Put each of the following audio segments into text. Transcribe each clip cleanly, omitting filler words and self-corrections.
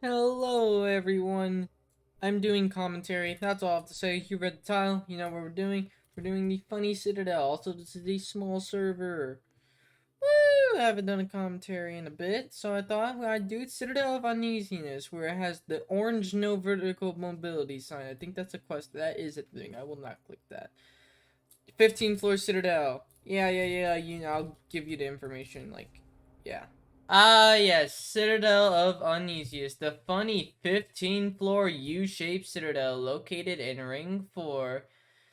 Hello, everyone. I'm doing commentary. That's all I have to say. You read the title. You know what we're doing. We're doing the funny Citadel. Also, this is a small server. Woo! I haven't done a commentary in a bit, so I thought I'd do Citadel of Uneasiness, where it has the orange no vertical mobility sign. I think that's a quest. That is a thing. I will not click that. 15 floor Citadel. Yeah. You know, I'll give you the information. Yeah. Ah, yes, Citadel of Uneasiness, the funny 15-floor U-shaped citadel located in Ring 4.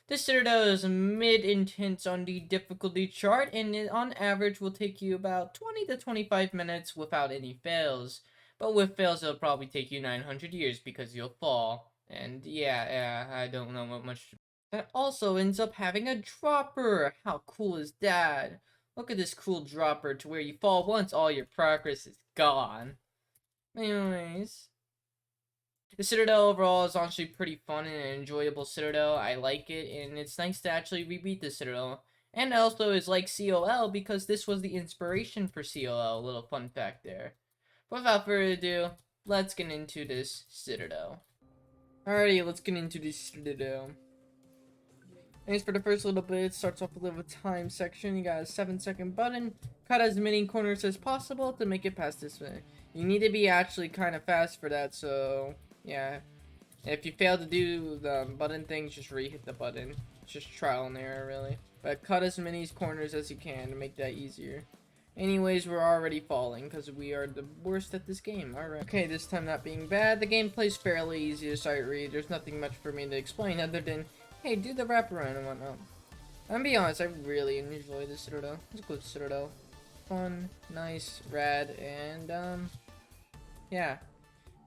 This citadel is mid-intense on the difficulty chart, and it, on average will take you about 20 to 25 minutes without any fails. But with fails, it'll probably take you 900 years because you'll fall. And yeah, I don't know what much. That also ends up having a dropper. How cool is that? Look at this cool dropper to where you fall once, all your progress is gone. Anyways, the Citadel overall is honestly pretty fun and an enjoyable Citadel. I like it, and it's nice to actually rebeat the Citadel. And also is like COL because this was the inspiration for COL. A little fun fact there. But without further ado, let's get into this Citadel. Alrighty, let's get into this Citadel. Anyways, for the first little bit, it starts off with a little time section. You got a 7-second button. Cut as many corners as possible to make it past this way. You need to be actually kind of fast for that, so yeah. If you fail to do the button things, just re-hit the button. It's just trial and error, really. But cut as many corners as you can to make that easier. Anyways, we're already falling because we are the worst at this game. Alright. Okay, this time not being bad. The gameplay's fairly easy to sight read. There's nothing much for me to explain other than, hey, do the wraparound and whatnot. I'm gonna be honest, I really enjoy the Citadel. It's a good Citadel. Fun, nice, rad, and yeah.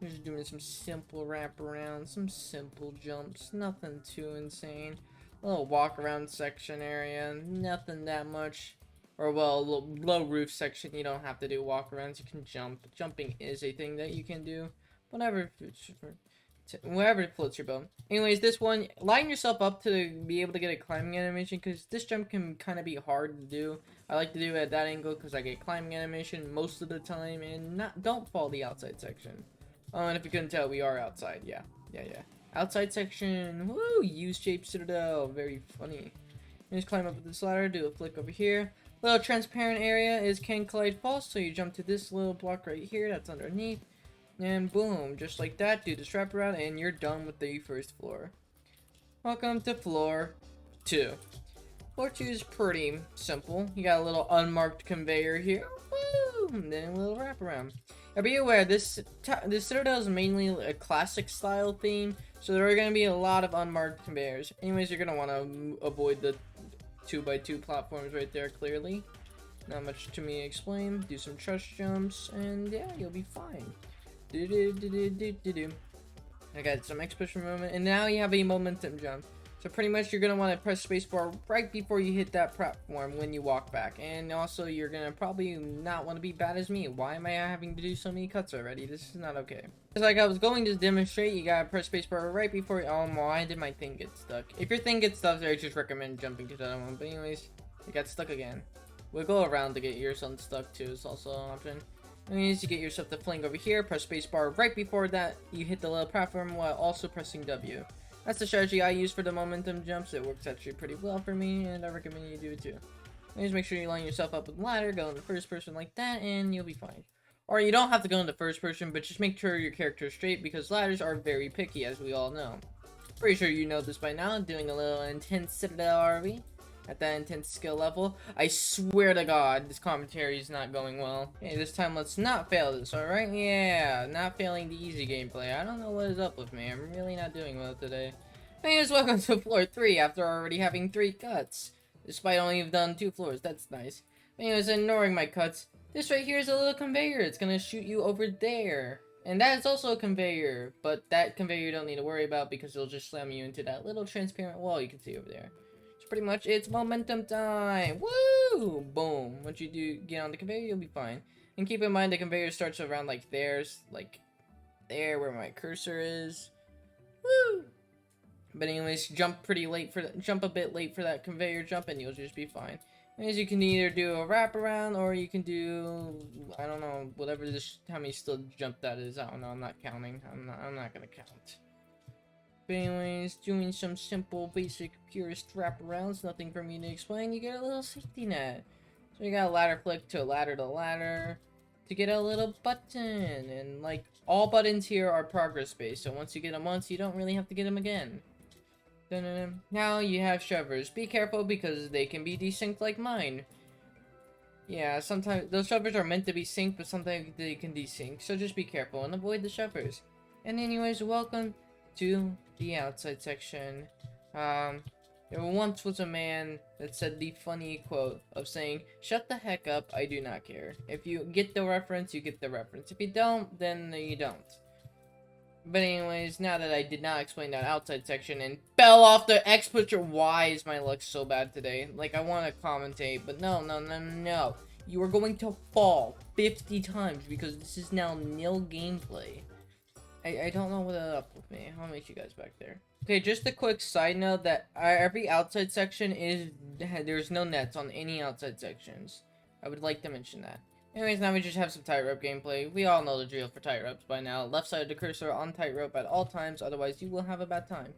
We're just doing some simple wraparound, some simple jumps, nothing too insane. A little walk around section area, nothing that much. Or well, a little low roof section, you don't have to do walk-arounds, you can jump. Jumping is a thing that you can do. Whatever floats your boat. Anyways, this one, line yourself up to be able to get a climbing animation, because this jump can kind of be hard to do. I like to do it at that angle because I get climbing animation most of the time, and don't fall the outside section. Oh, and if you couldn't tell, we are outside, yeah. Outside section, woo, U-shaped Citadel, very funny. Just climb up this ladder, do a flick over here. Little transparent area is can collide falls, so you jump to this little block right here that's underneath. And boom, just like that, do this wraparound, and you're done with the first floor. Welcome to floor 2. Floor 2 is pretty simple. You got a little unmarked conveyor here. Woo! And then a little wraparound. Now be aware, this Citadel is mainly a classic style theme, so there are going to be a lot of unmarked conveyors. Anyways, you're going to want to avoid the 2x2 platforms right there, clearly. Not much to me explain. Do some trust jumps, and yeah, you'll be fine. I got some X push movement, and now you have a momentum jump. So pretty much you're going to want to press spacebar right before you hit that platform when you walk back. And also you're going to probably not want to be bad as me. Why am I having to do so many cuts already? This is not okay. It's like I was going to demonstrate, you got to press spacebar right before. Oh, why did my thing get stuck? If your thing gets stuck, I just recommend jumping to the other one. But anyways, it got stuck again. We'll go around to get yours unstuck too. It's also an option. Anyways, you get yourself to fling over here. Press spacebar right before that you hit the little platform while also pressing W. That's the strategy I use for the momentum jumps. It works actually pretty well for me, and I recommend you do it too. Just make sure you line yourself up with the ladder, go into first person like that, and you'll be fine. Or you don't have to go into first person, but just make sure your character is straight, because ladders are very picky, as we all know. Pretty sure you know this by now, doing a little intense Citadel RV. At that intense skill level. I swear to God, this commentary is not going well. Okay, this time let's not fail this, alright? Yeah, not failing the easy gameplay. I don't know what is up with me. I'm really not doing well today. Anyways, welcome to floor 3 after already having 3 cuts. Despite only have done 2 floors, that's nice. Anyways, ignoring my cuts, this right here is a little conveyor. It's gonna shoot you over there. And that is also a conveyor, but that conveyor you don't need to worry about because it'll just slam you into that little transparent wall you can see over there. Pretty much it's momentum time. Woo! Boom. Once you do get on the conveyor, you'll be fine. And keep in mind the conveyor starts around like there's like there where my cursor is. Woo! But anyways, jump a bit late for that conveyor jump and you'll just be fine. Means you can either do a wraparound or you can do, I don't know, whatever this, how many still jump that is. I don't know. I'm not counting. I'm not gonna count. But anyways, doing some simple, basic, purest wraparounds. Nothing for me to explain. You get a little safety net. So you got a ladder flick to ladder to ladder to get a little button. And like all buttons here are progress based. So once you get them once, you don't really have to get them again. Dun-dun-dun. Now you have shovers. Be careful because they can be desynced like mine. Yeah, sometimes those shovers are meant to be synced, but sometimes they can desync. So just be careful and avoid the shovers. And anyways, welcome to the outside section. There once was a man that said the funny quote of saying, "Shut the heck up, I do not care. If you get the reference, you get the reference. If you don't, then you don't." But anyways, now that I did not explain that outside section and fell off the X pusher, why is my luck so bad today? Like, I want to commentate, but no. You are going to fall 50 times because this is now nil gameplay. I don't know what's up with me. I'll meet you guys back there. Okay, just a quick side note that every outside section is, there's no nets on any outside sections. I would like to mention that. Anyways, now we just have some tightrope gameplay. We all know the drill for tightropes by now. Left side of the cursor on tightrope at all times, otherwise you will have a bad time.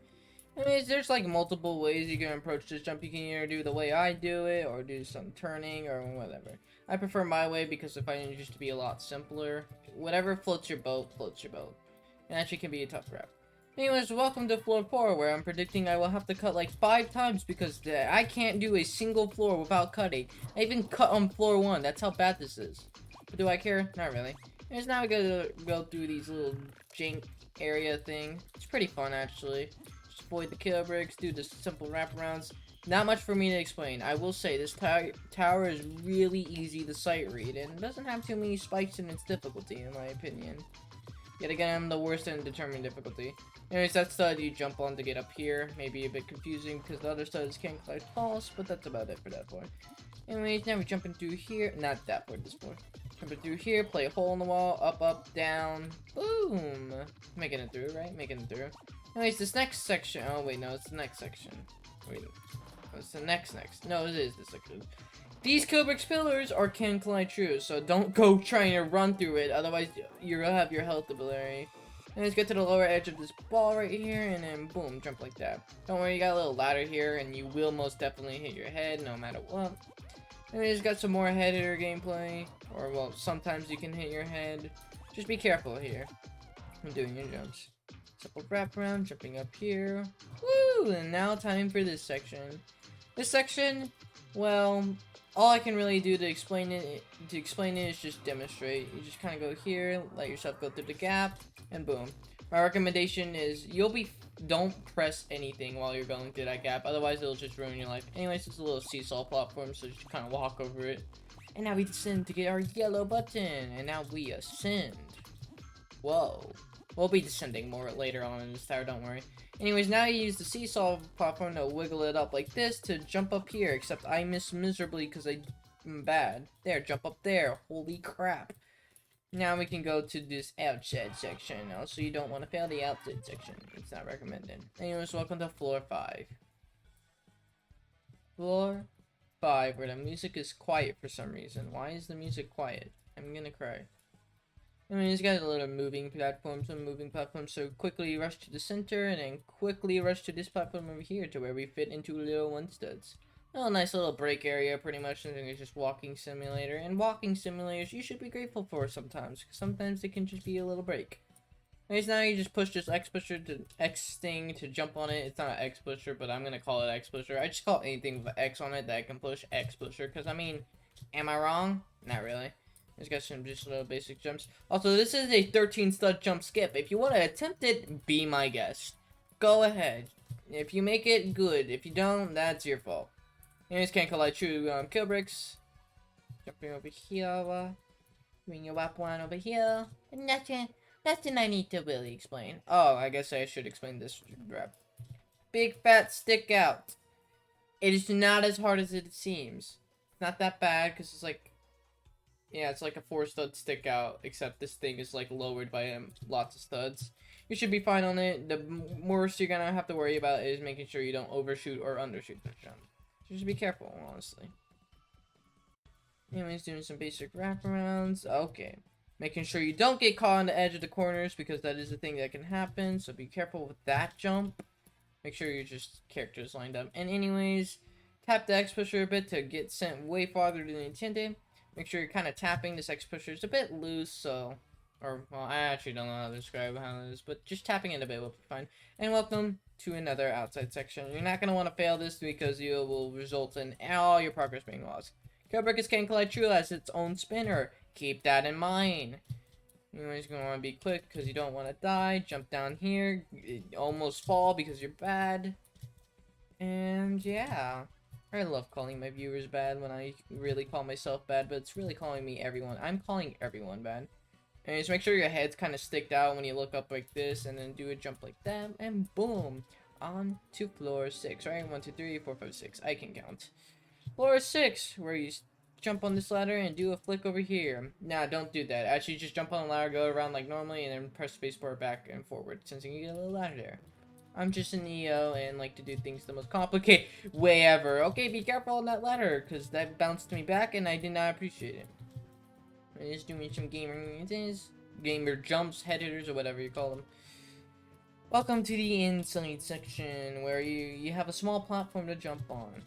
Anyways, there's like multiple ways you can approach this jump. You can either do the way I do it, or do some turning, or whatever. I prefer my way because I find it just to be a lot simpler. Whatever floats your boat, floats your boat. And actually can be a tough rep. Anyways, welcome to floor 4, where I'm predicting I will have to cut like 5 times because I can't do a single floor without cutting. I even cut on floor 1, that's how bad this is. But do I care? Not really. Anyways, now we gotta go through these little jank area thing. It's pretty fun, actually. Just avoid the kill bricks, do the simple wraparounds. Not much for me to explain. I will say, this tower is really easy to sight read, and doesn't have too many spikes in its difficulty, in my opinion. Yet again, I'm the worst in determining difficulty. Anyways, that stud you jump on to get up here. Maybe a bit confusing because the other studs can't collect false, but that's about it for that floor. Anyways, now we're jumping through here. Not that floor, this floor. Jumping through here, play a hole in the wall, up, down. Boom! Making it through, right? Making it through. Anyways, this next section. Oh, wait, no, it's the next section. Wait, it's the next. No, it is this section. These Kubrick's pillars can collide true, so don't go trying to run through it, otherwise you'll have your health ability. And let's get to the lower edge of this ball right here, and then boom, jump like that. Don't worry, you got a little ladder here, and you will most definitely hit your head no matter what. And we just got some more head hitter gameplay, or well, sometimes you can hit your head. Just be careful here when doing your jumps. Simple wraparound, jumping up here. Woo! And now time for this section. This section, well, all I can really do to explain it is just demonstrate. You just kind of go here, let yourself go through the gap, and boom. My recommendation is don't press anything while you're going through that gap, otherwise it'll just ruin your life. Anyways, it's a little seesaw platform, so just kind of walk over it. And now we descend to get our yellow button, and now we ascend. Whoa. We'll be descending more later on in this tower, don't worry. Anyways, now you use the seesaw platform to wiggle it up like this to jump up here, except I miss miserably because I'm bad. There, jump up there. Holy crap. Now we can go to this outside section. Also, you don't want to fail the outside section. It's not recommended. Anyways, welcome to floor 5. Floor 5, where the music is quiet for some reason. Why is the music quiet? I'm gonna cry. I mean, it's got a little moving platforms, so quickly rush to the center, and then quickly rush to this platform over here to where we fit into little one studs. Oh, nice little break area, pretty much, and then it's just walking simulator. And walking simulators you should be grateful for sometimes, because sometimes they can just be a little break. Anyways, now you just push this X pusher to X thing to jump on it. It's not an X pusher, but I'm gonna call it X pusher. I just call anything with X on it that I can push X pusher, because I mean, am I wrong? Not really. It's got some just little basic jumps. Also, this is a 13 stud jump skip. If you want to attempt it, be my guest. Go ahead. If you make it, good. If you don't, that's your fault. Anyways, can't collide true kill bricks. Jumping over here. Bring your wap one over here. And nothing I need to really explain. Oh, I guess I should explain this rep. Big fat stick out. It is not as hard as it seems. It's not that bad, because it's like... Yeah, it's like a 4-stud stick out, except this thing is like lowered by lots of studs. You should be fine on it. The worst you're gonna have to worry about is making sure you don't overshoot or undershoot the jump. So just be careful, honestly. Anyways, doing some basic wraparounds. Okay. Making sure you don't get caught on the edge of the corners, because that is a thing that can happen, so be careful with that jump. Make sure your just characters lined up. And anyways, tap the X pusher a bit to get sent way farther than intended. Make sure you're kind of tapping. This X pusher is a bit loose, so... Or, well, I actually don't know how to describe how it is, but just tapping it a bit will be fine. And welcome to another outside section. You're not going to want to fail this because you will result in all your progress being lost. Codebreakers can collide true as its own spinner. Keep that in mind. Anyways, you're going to want to be quick because you don't want to die. Jump down here. Almost fall because you're bad. And yeah. I love calling my viewers bad when I really call myself bad, but it's really calling me everyone. I'm calling everyone bad. And just make sure your head's kind of sticked out when you look up like this, and then do a jump like that, and boom! On to floor 6, right? 1, 2, 3, 4, 5, 6. I can count. Floor 6, where you jump on this ladder and do a flick over here. Nah, don't do that. Actually, just jump on the ladder, go around like normally, and then press spacebar back and forward, since you can get a little ladder there. I'm just an EO and like to do things the most complicated way ever. Okay, be careful on that ladder, because that bounced me back and I did not appreciate it. I'm just doing some gamer jumps, head hitters, or whatever you call them. Welcome to the inside section, where you have a small platform to jump on.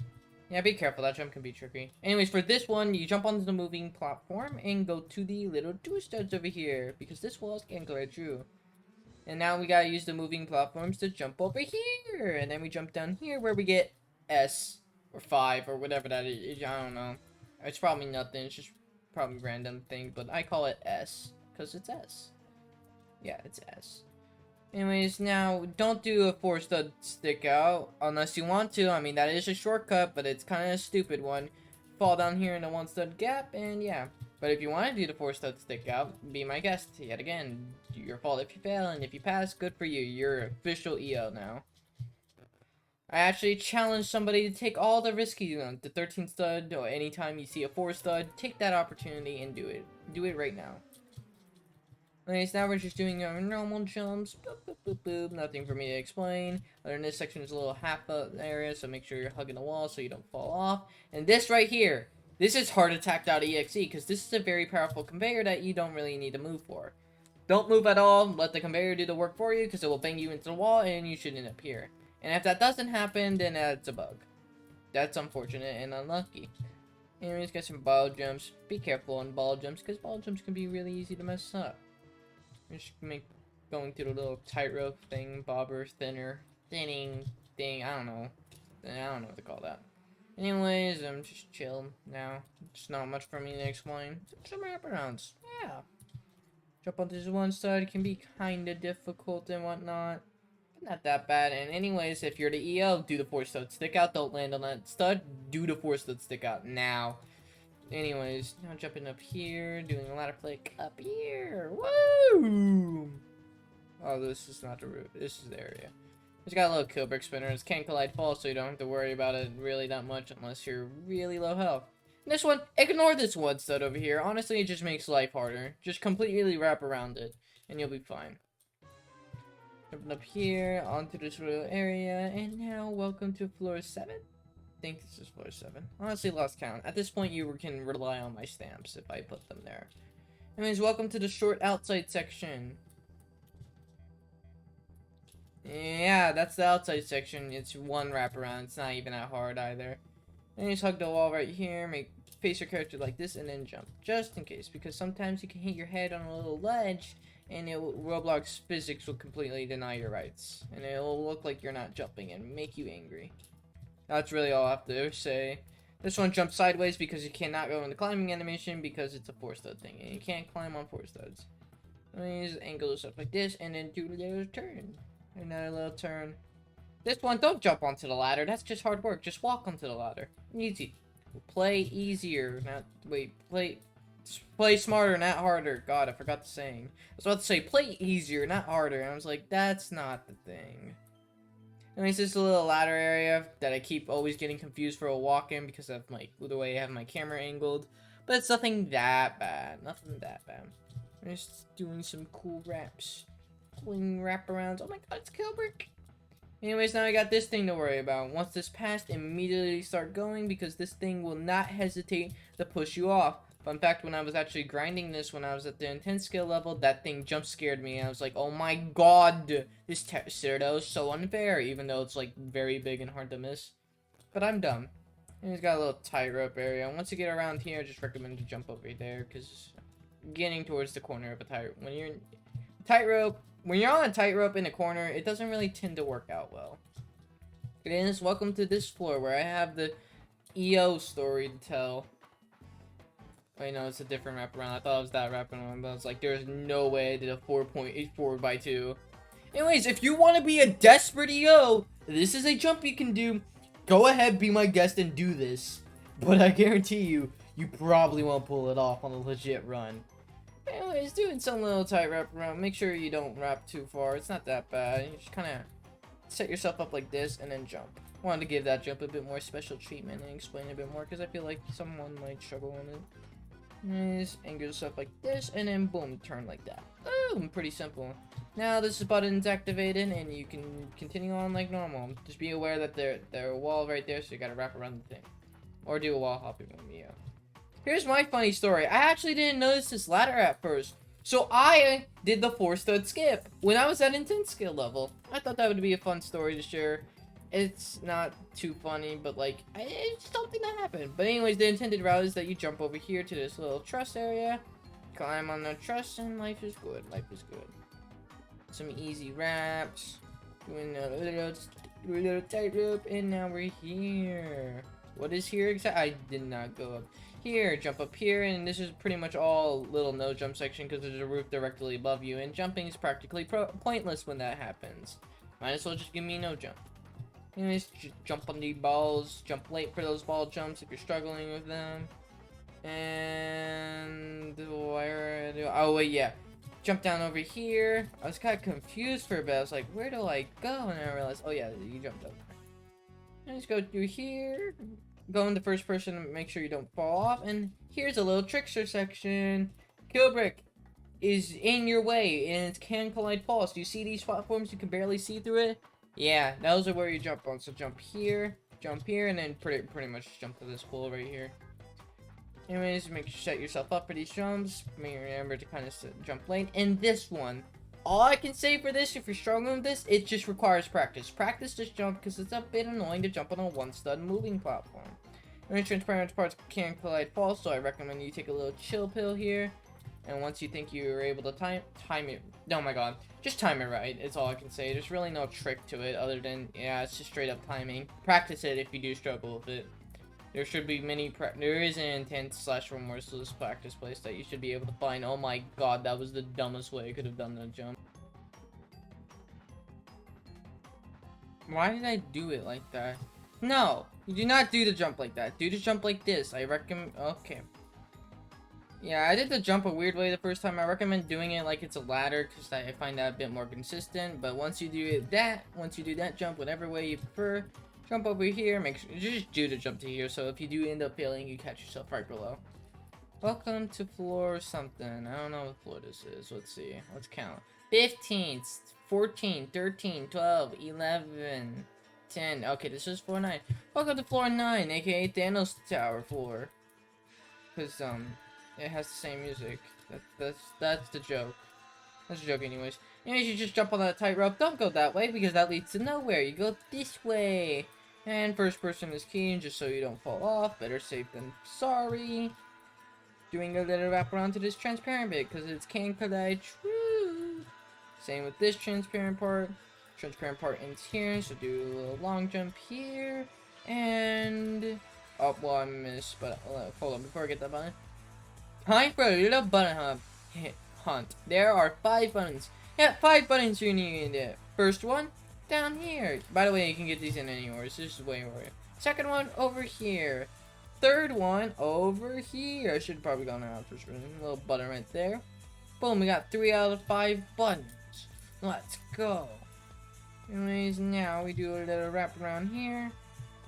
Yeah, be careful, that jump can be tricky. Anyways, for this one, you jump onto the moving platform and go to the little two studs over here, because this wall can glide through. And now we gotta use the moving platforms to jump over here, and then we jump down here where we get S, or 5, or whatever that is, I don't know. It's probably nothing, it's just probably a random thing, but I call it S, because it's S. Yeah, it's S. Anyways, now, don't do a 4-stud stick out, unless you want to. I mean, that is a shortcut, but it's kind of a stupid one. Fall down here in a 1-stud gap, and yeah. But if you want to do the 4-stud stick out, be my guest, yet again. Your fault if you fail, and if you pass, good for you. You're official EO now. I actually challenge somebody to take all the risky ones, the 13-stud, or anytime you see a 4-stud, take that opportunity and do it. Do it right now. Anyways, now we're just doing our normal jumps. Boop, boop, boop, boop. Nothing for me to explain. Other than this section is a little half area, so make sure you're hugging the wall so you don't fall off. And this right here, this is heartattack.exe, because this is a very powerful conveyor that you don't really need to move for. Don't move at all. Let the conveyor do the work for you, because it will bang you into the wall, and you should end up here. And if that doesn't happen, then that's a bug. That's unfortunate and unlucky. Anyways, got some ball jumps. Be careful on ball jumps, because ball jumps can be really easy to mess up. Just make going through the little tightrope thing, bobber, thinning thing. I don't know what to call that. Anyways, I'm just chill now. It's not much for me to explain. Some wraparounds, yeah. Jump onto this one side can be kinda difficult and whatnot, but not that bad. And anyways, if you're the EO, do the 4-stud stick out. Don't land on that stud. Do the 4-stud stick out now. Anyways, now jumping up here, doing a ladder flick up here. Woo! Oh, this is not the route. This is the area. It's got a little kill brick spinners. Can't collide fall, so you don't have to worry about it really that much unless you're really low health. And this one, ignore this one stud over here. Honestly, it just makes life harder. Just completely wrap around it, and you'll be fine. Jumping up here, onto this little area, and now welcome to floor 7. I think this is floor 7. Honestly, lost count. At this point, you can rely on my stamps if I put them there. Anyways, welcome to the short outside section. Yeah, that's the outside section. It's one wraparound. It's not even that hard either. And just hug the wall right here, face your character like this, and then jump. Just in case, because sometimes you can hit your head on a little ledge, and Roblox physics will completely deny your rights. And it will look like you're not jumping and make you angry. That's really all I have to say. This one jumps sideways because you cannot go in the climbing animation because it's a 4-stud thing. And you can't climb on 4-studs. Let me just angle this up like this and then do a little turn. Another little turn. This one, don't jump onto the ladder. That's just hard work. Just walk onto the ladder. Easy. Play easier. Play smarter, not harder. God, I forgot the saying. I was about to say, play easier, not harder. And I was like, that's not the thing. Anyways, this is a little ladder area that I keep always getting confused for a walk-in because of the way I have my camera angled. But it's nothing that bad. Nothing that bad. I'm just doing some cool wraps. Cool wraparounds. Oh my god, it's Kilbrick. Anyways, now I got this thing to worry about. Once this passed, immediately start going because this thing will not hesitate to push you off. Fun fact, when I was actually grinding this, when I was at the intense skill level, that thing jump scared me. I was like, oh my god, this Citadel is so unfair, even though it's like very big and hard to miss. But I'm dumb. And it's got a little tightrope area. Once you get around here, I just recommend to jump over there, because getting towards the corner of a tightrope, when you're in tightrope, when you're on a tightrope in a corner, it doesn't really tend to work out well. Greetings, welcome to this floor where I have the EO story to tell. Wait, no, it's a different wraparound. I thought it was that wraparound, but I was like, there's no way I did a 4.84 by 2. Anyways, if you want to be a desperate EO, this is a jump you can do. Go ahead, be my guest, and do this. But I guarantee you, you probably won't pull it off on a legit run. Anyways, doing some little tight wrap around. Make sure you don't wrap too far. It's not that bad. You just kind of set yourself up like this and then jump. Wanted to give that jump a bit more special treatment and explain a bit more because I feel like someone might struggle on it. Anyways, and get stuff like this and then boom, turn like that. Boom, pretty simple. Now this button's activated and you can continue on like normal. Just be aware that there's a wall right there, so you gotta wrap around the thing. Or do a wall hopping with me, yeah. Here's my funny story. I actually didn't notice this ladder at first. So I did the 4-stud skip when I was at intense skill level. I thought that would be a fun story to share. It's not too funny, but like, it's something that happened. But anyways, the intended route is that you jump over here to this little truss area, climb on the truss, and life is good. Life is good. Some easy wraps, doing a little tightrope, and now we're here. What is here exactly? I did not go up here. Jump up here, and this is pretty much all little no jump section because there's a roof directly above you, and jumping is practically pointless when that happens. Might as well just give me no jump. Anyways, jump on the balls, jump late for those ball jumps if you're struggling with them. And where do oh wait, yeah. Jump down over here. I was kind of confused for a bit. I was like, where do I go? And I realized, oh yeah, you jumped over. And just go through here. Go into first person and make sure you don't fall off. And here's a little trickster section. Kill brick is in your way and it can collide falls. Do you see these platforms? You can barely see through it. Yeah, those are where you jump on. So jump here, and then pretty much jump to this pool right here. Anyways, make sure you set yourself up for these jumps. Remember to kind of jump lane. And this one, all I can say for this, if you're struggling with this, it just requires practice. Practice this jump because it's a bit annoying to jump on a 1-stud moving platform. And transparent parts can collide falls, so I recommend you take a little chill pill here. And once you think you're able to time it, oh my god, just time it right. It's all I can say. There's really no trick to it other than, yeah, it's just straight up timing. Practice it if you do struggle with it. There should be there is an intense / remorseless practice place that you should be able to find. Oh my god, that was the dumbest way I could have done that jump. Why did I do it like that? No, you do not do the jump like that. Do the jump like this. I recommend, okay. Yeah, I did the jump a weird way the first time. I recommend doing it like it's a ladder because I find that a bit more consistent. But once you do that jump, whatever way you prefer, jump over here. Make sure you just do the jump to here. So if you do end up failing, you catch yourself right below. Welcome to floor something. I don't know what floor this is. Let's see. Let's count. 15, 14, 13, 12, 11, 10. Okay, this is floor 9. Welcome to floor 9, aka Thanos Tower floor. Because it has the same music. That's the joke. That's a joke anyways. Anyways, you just jump on that tightrope. Don't go that way because that leads to nowhere. You go this way. And first person is key, just so you don't fall off. Better safe than sorry. Doing a little wrap around to this transparent bit because it can collide true. Same with this transparent part. Transparent part ends here, so do a little long jump here. And oh, well, I missed, but hold on before I get that button. Time for a little button hunt. There are 5 buttons. Yeah, 5 buttons you need. First one, down here. By the way, you can get these in anywhere. So this is way over here. Second one, over here. Third one, over here. I should probably go now. First one, a little button right there. Boom, we got 3 out of 5 buttons. Let's go. Anyways, now we do a little wrap around here.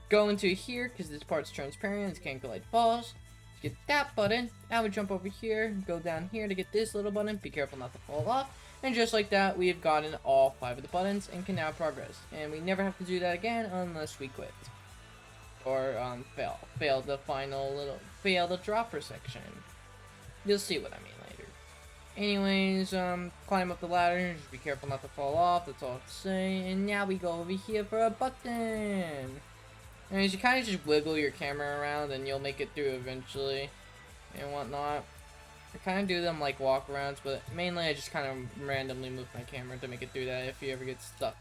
Go into here, because this part's transparent. It can't collide falls. Get that button. Now we jump over here, go down here to get this little button. Be careful not to fall off. And just like that, we have gotten all 5 of the buttons and can now progress. And we never have to do that again unless we quit. Or, fail the dropper section. You'll see what I mean later. Anyways, climb up the ladder, just be careful not to fall off, that's all I have to say. And now we go over here for a button. Anyways, you kind of just wiggle your camera around and you'll make it through eventually. And whatnot. I kind of do them like walk-arounds, but mainly I just kind of randomly move my camera to make it through that if you ever get stuck.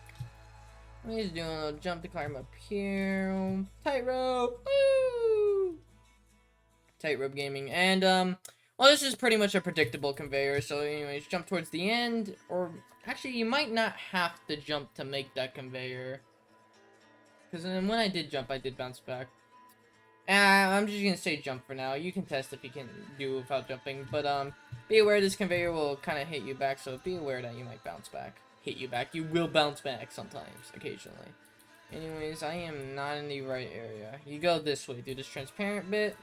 I'm just doing a little jump to climb up here. Tightrope! Woo! Tightrope gaming. And, well, this is pretty much a predictable conveyor, so anyways, jump towards the end, or actually, you might not have to jump to make that conveyor. Because then when I did jump, I did bounce back. I'm just gonna say jump for now. You can test if you can do without jumping, but be aware this conveyor will kind of hit you back, so be aware that you might bounce back. Hit you back. You will bounce back sometimes, occasionally. Anyways, I am not in the right area. You go this way, do this transparent bit.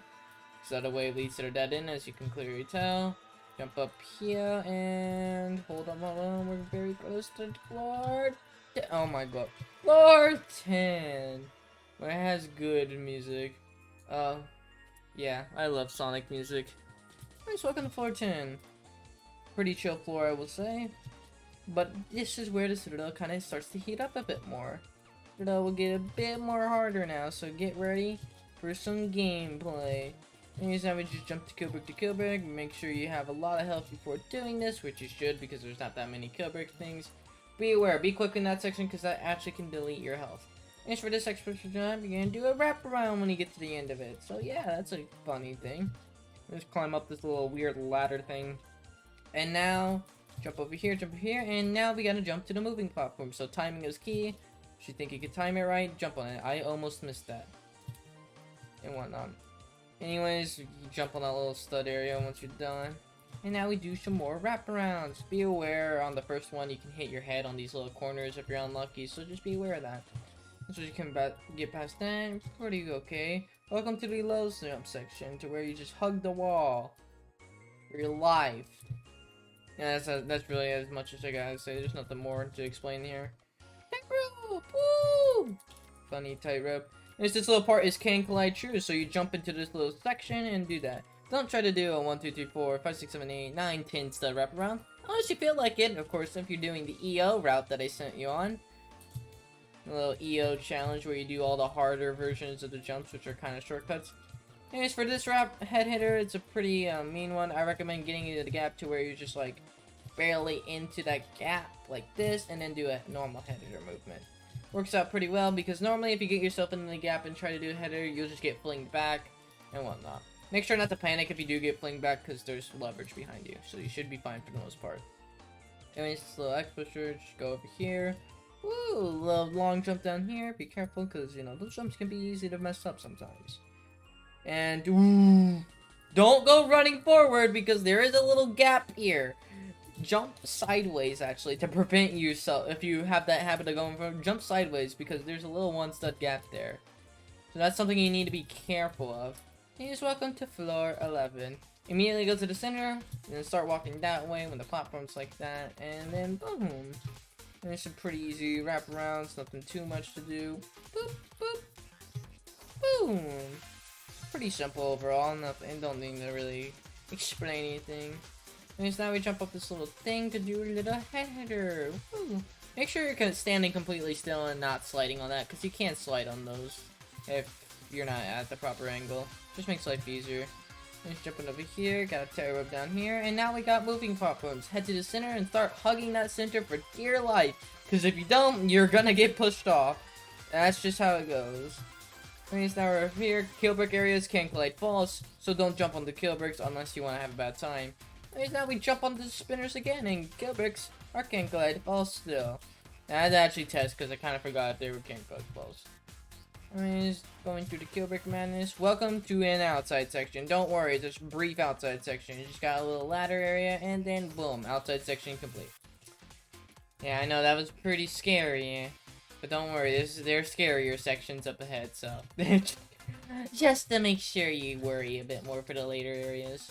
So that way leads to the dead end, as you can clearly tell. Jump up here, and hold on, we're very close to floor. Oh my god. Floor 10! Where it has good music. Yeah, I love Sonic music. Nice, welcome to floor 10. Pretty chill floor, I will say. But this is where the Citadel kind of starts to heat up a bit more. Citadel will get a bit more harder now, so get ready for some gameplay. Anyways, now we just jump to Killbrick. Make sure you have a lot of health before doing this, which you should because there's not that many Killbrick things. Be aware, be quick in that section because that actually can delete your health. And for this extra jump, you're gonna do a wraparound when you get to the end of it. So yeah, that's a funny thing. Just climb up this little weird ladder thing. And now, jump over here, and now we gotta jump to the moving platform. So timing is key. If you think you can time it right, jump on it. I almost missed that. And whatnot. Anyways, you jump on that little stud area once you're done. And now we do some more wraparounds. Be aware, on the first one, you can hit your head on these little corners if you're unlucky. So just be aware of that. So you can get past that, pretty okay. Welcome to the low jump section, to where you just hug the wall for your life. Yeah, that's really as much as I gotta say. There's nothing more to explain here. Tightrope! Woo! Funny tightrope. This little part is can collide true, so you jump into this little section and do that. Don't try to do a 1, 2, 3, 4, 5, 6, 7, 8, 9, 10 stud wraparound, unless you feel like it. Of course, if you're doing the EO route that I sent you on. A little EO challenge where you do all the harder versions of the jumps, which are kind of shortcuts. Anyways, for this head hitter, it's a pretty mean one. I recommend getting into the gap to where you're just like barely into that gap like this, and then do a normal head hitter movement. Works out pretty well because normally if you get yourself into the gap and try to do a header, you'll just get flinged back and whatnot. Make sure not to panic if you do get flinged back because there's leverage behind you, so you should be fine for the most part. Anyways, this little X pusher, just go over here. Woo! Little long jump down here. Be careful because, you know, those jumps can be easy to mess up sometimes. And, ooh! Don't go running forward because there is a little gap here. Jump sideways, actually, to prevent yourself. If you have that habit of going forward, jump sideways because there's a little one stud gap there. So that's something you need to be careful of. Anyways, welcome to floor 11. Immediately go to the center, and then start walking that way when the platform's like that, and then boom. And it's some pretty easy wraparounds, nothing too much to do. Boop, boop, boom. Pretty simple overall, nothing, don't need to really explain anything. And now we jump up this little thing to do a little header. Woo. Make sure you're standing completely still and not sliding on that, because you can't slide on those if you're not at the proper angle. Just makes life easier. Just jumping over here, got a tightrope down here, and now we got moving platforms. Head to the center and start hugging that center for dear life, because if you don't, you're gonna get pushed off. That's just how it goes. Anyways, now we're over here. Killbrick areas can collide falls, so don't jump on the killbricks unless you want to have a bad time. Anyways, now we jump on the spinners again, and killbricks are can collide falls still. I had to actually test because I kind of forgot if they were can collide falls. Anyways, going through the killbrick madness. Welcome to an outside section. Don't worry, it's just a brief outside section. You just got a little ladder area, and then boom, outside section complete. Yeah, I know that was pretty scary, but don't worry, there are scarier sections up ahead, so just to make sure you worry a bit more for the later areas.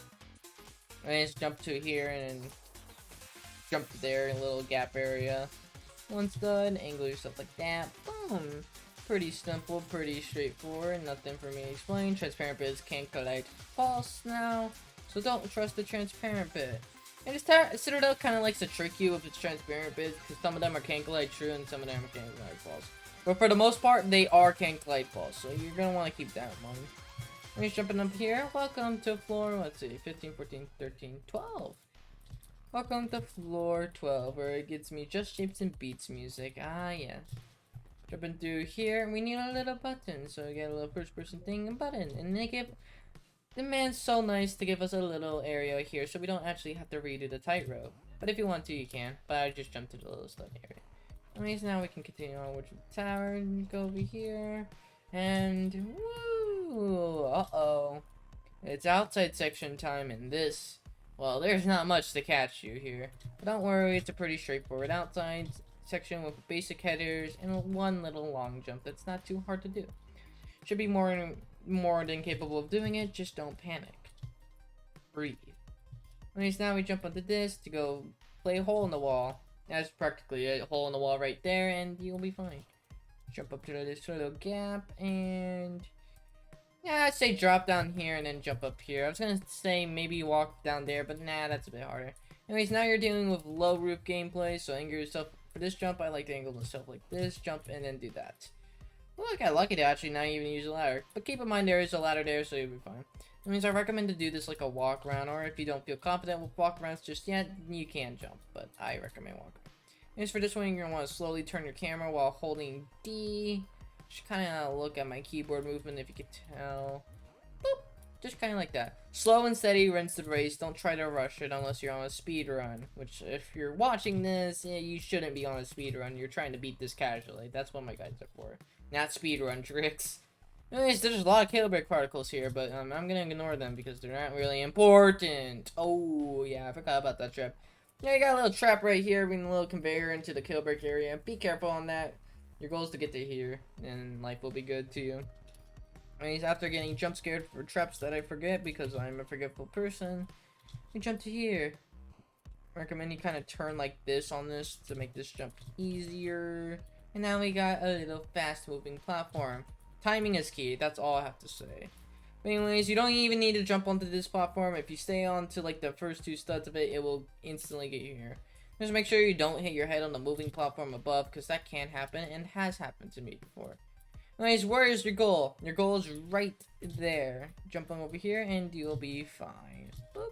Let's jump to here and jump there in a little gap area. Once done, angle yourself like that. Boom. Pretty simple, pretty straightforward. Nothing for me to explain. Transparent bits can collect false now, so don't trust the transparent bit. And Citadel kind of likes to trick you with its transparent bits, because some of them are can collide true and some of them are can collide false. But for the most part, they are can collide false, so you're going to want to keep that in mind. When you're jumping up here, welcome to floor, let's see, 15, 14, 13, 12. Welcome to floor 12, where it gets me Just Shapes and Beats music. Ah, yeah. Jumping through here, we need a little button, so we get a little first-person thing and button. And they give the man's so nice to give us a little area here, so we don't actually have to redo the tightrope. But if you want to, you can. But I just jumped to the little study area. Anyways, now we can continue on with the tower and go over here. And woo! Uh-oh. It's outside section time, and this, well, there's not much to catch you here. But don't worry, it's a pretty straightforward outside section with basic headers and one little long jump that's not too hard to do. Should be more than capable of doing it, just don't panic. Breathe. Anyways, now we jump onto this to go play a hole in the wall. That's practically a hole in the wall right there, and you'll be fine. Jump up to this little gap, and yeah, I'd say drop down here and then jump up here. I was gonna say maybe walk down there, but nah, that's a bit harder. Anyways, now you're dealing with low roof gameplay, so angle yourself. For this jump, I like to angle myself like this, jump, and then do that. Well, I got lucky to actually not even use a ladder. But keep in mind there is a ladder there, so you'll be fine. That means I recommend to do this like a walk around, or if you don't feel confident with walk arounds just yet, you can jump, but I recommend walk around. Anyways, for this one, you're going to want to slowly turn your camera while holding D. Just kind of look at my keyboard movement if you can tell. Boop. Just kind of like that. Slow and steady wins the race. Don't try to rush it unless you're on a speed run. Which, if you're watching this, yeah, you shouldn't be on a speed run. You're trying to beat this casually. That's what my guides are for. Not speed run tricks. Anyways, there's a lot of cable break particles here, but I'm going to ignore them because they're not really important. Oh, yeah, I forgot about that trap. Yeah, you got a little trap right here, bringing a little conveyor into the kill break area. Be careful on that. Your goal is to get to here, and life will be good to you. Anyways, after getting jump scared for traps that I forget because I'm a forgetful person, you jump to here. I recommend you kind of turn like this on this to make this jump easier. And now we got a little fast moving platform. Timing is key, that's all I have to say. But anyways, you don't even need to jump onto this platform. If you stay on to like the first two studs of it, it will instantly get you here. Just make sure you don't hit your head on the moving platform above, because that can happen and has happened to me before. Anyways, where is your goal? Your goal is right there. Jump on over here and you'll be fine. Boop.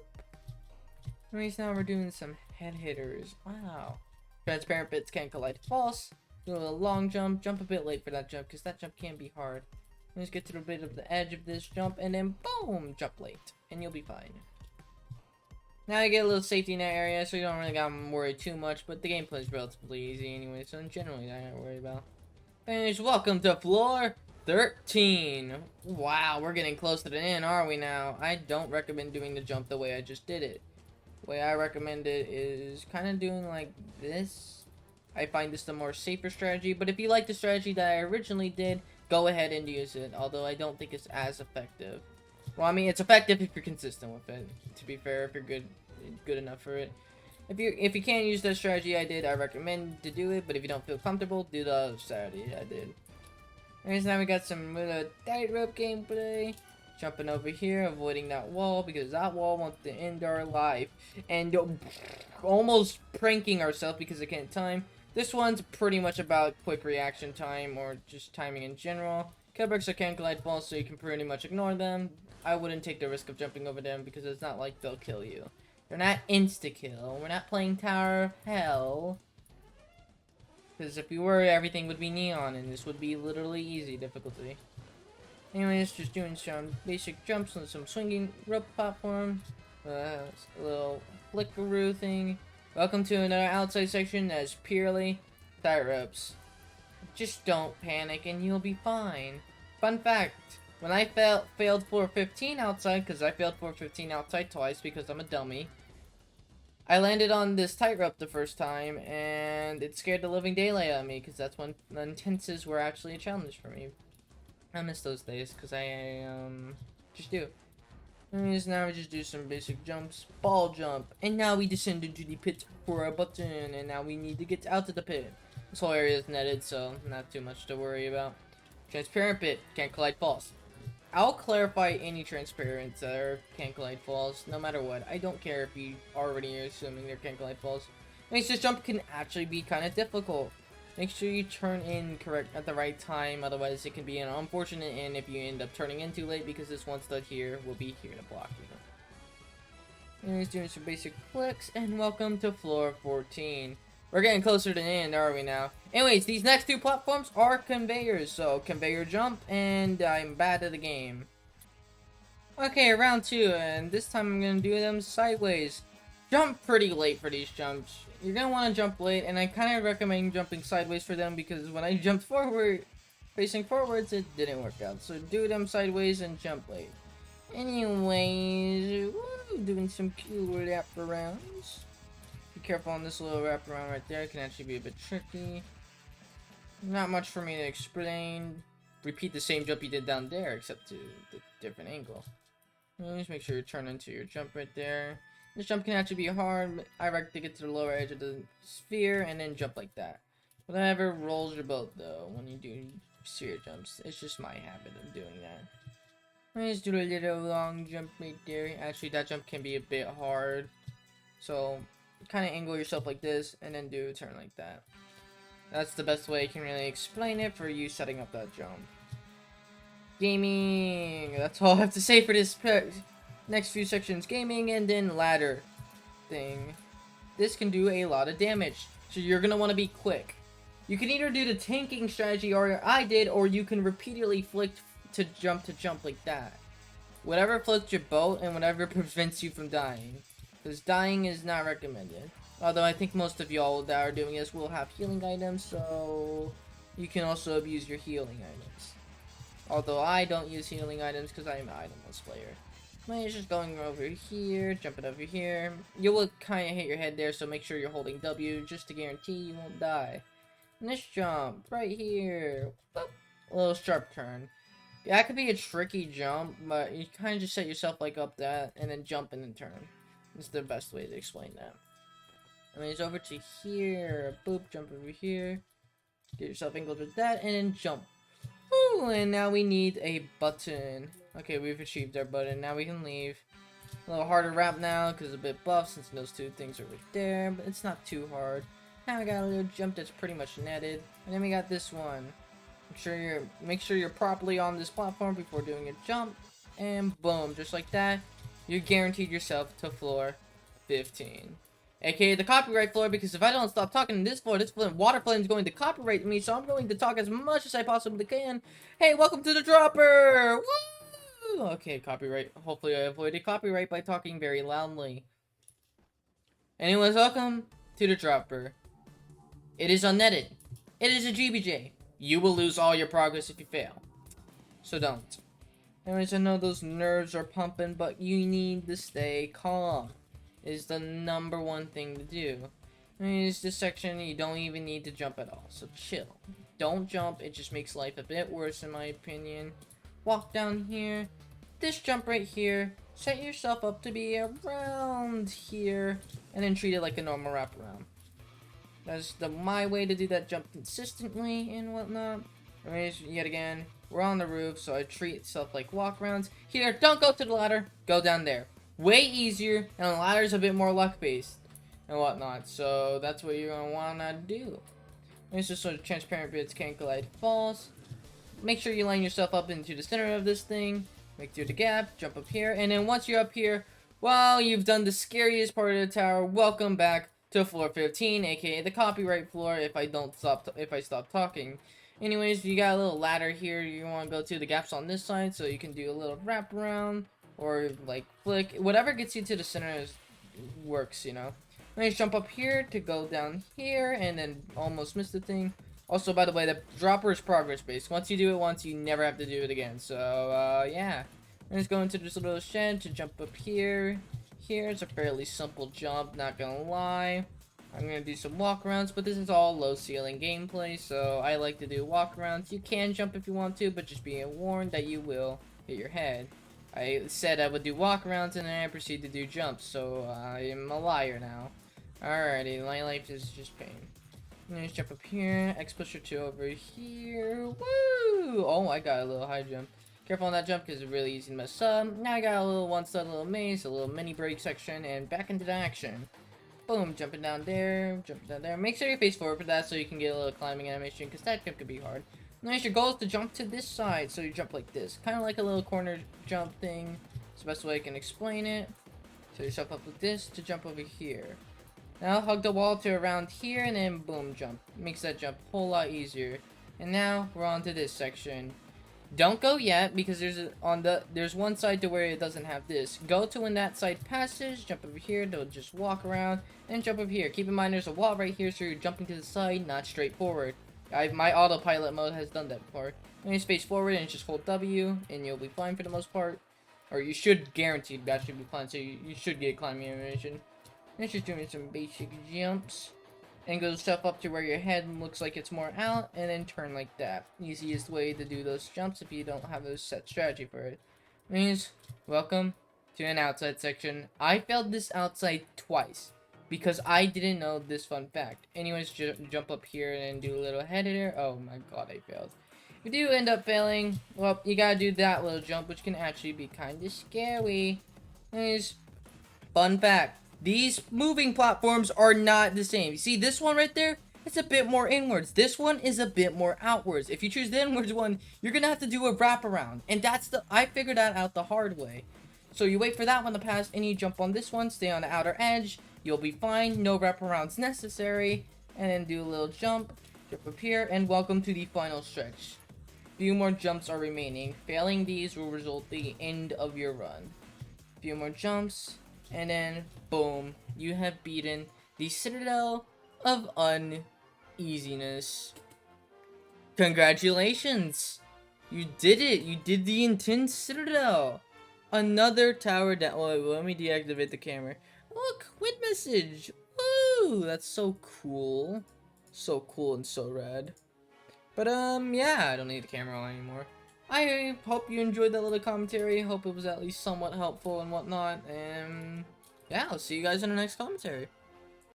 Anyways, now we're doing some head hitters. Wow. Transparent bits can collide false. Do a long jump. Jump a bit late for that jump, because that jump can be hard. Let's get to the bit of the edge of this jump, and then boom, jump late, and you'll be fine. Now you get a little safety in that area, so you don't really gotta worry too much, but the gameplay is relatively easy anyway, so generally I don't worry about. Anyways, welcome to floor 13. Wow, we're getting close to the end, are we now? I don't recommend doing the jump the way I just did it. The way I recommend it is kind of doing like this. I find this the more safer strategy, but if you like the strategy that I originally did, go ahead and use it, although I don't think it's as effective. Well, I mean, it's effective if you're consistent with it, to be fair, if you're good enough for it. If you can't use the strategy I did, I recommend to do it, but if you don't feel comfortable, do the other strategy I did. Anyways, now we got some little tightrope gameplay. Jumping over here, avoiding that wall, because that wall wants to end our life. And almost pranking ourselves because I can't time. This one's pretty much about quick reaction time, or just timing in general. Kill bricks are can glide falls, so you can pretty much ignore them. I wouldn't take the risk of jumping over them, because it's not like they'll kill you. They're not insta-kill. We're not playing Tower of Hell. Because if we were, everything would be neon, and this would be literally easy difficulty. Anyways, just doing some basic jumps on some swinging rope platform. A little flickaroo thing. Welcome to another outside section that is purely tight ropes. Just don't panic and you'll be fine. Fun fact, when I failed floor 15 outside, because I failed floor 15 outside twice because I'm a dummy, I landed on this tightrope the first time, and it scared the living daylight out of me, because that's when the intenses were actually a challenge for me. I miss those days, because I just do. Anyways, now we just do some basic jumps. Ball jump. And now we descend into the pit for a button. And now we need to get out of the pit. This whole area is netted, so not too much to worry about. Transparent pit. Can't collide falls. I'll clarify any transparent or can't collide falls, no matter what. I don't care if you already are assuming there can't collide falls. Makes this jump can actually be kind of difficult. Make sure you turn in correct at the right time, otherwise it can be an unfortunate end if you end up turning in too late, because this one stud here will be here to block you. Anyways, doing some basic flicks, and welcome to floor 14. We're getting closer to the end, are we now? Anyways, these next two platforms are conveyors, so conveyor jump, and I'm bad at the game. Okay, round 2, and this time I'm going to do them sideways. Jump pretty late for these jumps. You're going to want to jump late, and I kind of recommend jumping sideways for them, because when I jumped forward, facing forwards, it didn't work out. So do them sideways and jump late. Anyways, woo, doing some cute lap arounds. Be careful on this little wraparound right there. It can actually be a bit tricky. Not much for me to explain. Repeat the same jump you did down there, except to the different angle. Just make sure you turn into your jump right there. This jump can actually be hard, but I like to get to the lower edge of the sphere and then jump like that. Whatever rolls your boat though when you do sphere jumps. It's just my habit of doing that. Just do a little long jump right there. Actually, that jump can be a bit hard. So, kind of angle yourself like this and then do a turn like that. That's the best way I can really explain it for you setting up that jump. Gaming! That's all I have to say for this next few sections. Gaming and then ladder thing. This can do a lot of damage, so you're going to want to be quick. You can either do the tanking strategy or I did, or you can repeatedly flick to jump like that. Whatever floats your boat and whatever prevents you from dying. Because dying is not recommended. Although I think most of y'all that are doing this will have healing items, so you can also abuse your healing items. Although I don't use healing items because I'm an itemless player. But it's just going over here, jumping over here. You will kind of hit your head there, so make sure you're holding W just to guarantee you won't die. And this jump, right here. Boop. A little sharp turn. That could be a tricky jump, but you kind of just set yourself like up that, and then jump and then turn. It's the best way to explain that. I mean, it's over to here. Boop, jump over here. Get yourself angled with that, and then jump. Woo, and now we need a button. Okay, we've achieved our button. Now we can leave. A little harder wrap now, because it's a bit buff, since those two things are right there, but it's not too hard. Now we got a little jump that's pretty much netted. And then we got this one. Make sure you're properly on this platform before doing a jump. And boom, just like that, you're guaranteed yourself to floor 15. AKA the copyright floor, because if I don't stop talking in this floor water flame is going to copyright me, so I'm going to talk as much as I possibly can. Hey, welcome to the dropper! Woo! Okay, copyright. Hopefully I avoided copyright by talking very loudly. Anyways, welcome to the dropper. It is unnetted. It is a GBJ. You will lose all your progress if you fail. So don't. Anyways, I know those nerves are pumping, but you need to stay calm. Is the #1 thing to do. Anyways, this section, you don't even need to jump at all. So chill. Don't jump. It just makes life a bit worse in my opinion. Walk down here. This jump right here. Set yourself up to be around here. And then treat it like a normal wraparound. That's my way to do that jump consistently and whatnot. Anyways, yet again, we're on the roof, so I treat stuff like walk-arounds. Here, don't go to the ladder. Go down there. Way easier, and the ladder's a bit more luck-based and whatnot. So that's what you're going to want to do. It's just sort of transparent bits can't collide falls. Make sure you line yourself up into the center of this thing. Make through the gap, jump up here, and then once you're up here, well, you've done the scariest part of the tower. Welcome back to floor 15, aka the copyright floor. If I stop talking. Anyways, you got a little ladder here. You want to go to the gaps on this side, so you can do a little wrap around or like flick. Whatever gets you to the center works, you know. Then you jump up here to go down here, and then almost miss the thing. Also, by the way, the dropper is progress based. Once you do it once, you never have to do it again. So, yeah. I'm just going to this little shed to jump up here. Here, it's a fairly simple jump, not gonna lie. I'm gonna do some walk-arounds, but this is all low-ceiling gameplay, so I like to do walk-arounds. You can jump if you want to, but just be warned that you will hit your head. I said I would do walkarounds and then I proceed to do jumps, so I am a liar now. Alrighty, my life is just pain. Let's jump up here, X pusher 2 over here, woo! Oh, I got a little high jump. Careful on that jump because it's really easy to mess up. Now I got a little one-stud, little maze, a little mini break section, and back into the action. Boom, jumping down there, jumping down there. Make sure you face forward for that so you can get a little climbing animation because that jump could be hard. Nice, your goal is to jump to this side, so you jump like this. Kind of like a little corner jump thing. It's the best way I can explain it. So you jump up with this to jump over here. Now hug the wall to around here and then boom, jump. Makes that jump a whole lot easier. And now we're on to this section. Don't go yet because there's one side to where it doesn't have this. Go to when that side passes, jump over here, they'll just walk around, and jump over here. Keep in mind there's a wall right here, so you're jumping to the side, not straight forward. My autopilot mode has done that before. When you face forward and just hold W, and you'll be fine for the most part. Or you should guaranteed that should be fine, so you should get climbing animation. It's just doing some basic jumps. And go stuff up to where your head looks like it's more out, and then turn like that. Easiest way to do those jumps if you don't have a set strategy for it. Means, welcome to an outside section. I failed this outside twice, because I didn't know this fun fact. Anyways, jump up here and do a little head hitter. Oh my god, I failed. If you do end up failing, well, you gotta do that little jump, which can actually be kinda scary. Anyways, fun fact. These moving platforms are not the same. You see this one right there? It's a bit more inwards. This one is a bit more outwards. If you choose the inwards one, you're gonna have to do a wraparound. And I figured that out the hard way. So you wait for that one to pass and you jump on this one, stay on the outer edge. You'll be fine, no wraparounds necessary. And then do a little jump up here, and welcome to the final stretch. Few more jumps are remaining. Failing these will result in the end of your run. Few more jumps. And then, boom, you have beaten the Citadel of Uneasiness. Congratulations! You did it! You did the intense Citadel! Another tower down. Wait, let me deactivate the camera. Look, quit message! Woo! That's so cool. So cool and so rad. But, yeah, I don't need the camera on anymore. I hope you enjoyed that little commentary. Hope it was at least somewhat helpful and whatnot. And yeah, I'll see you guys in the next commentary.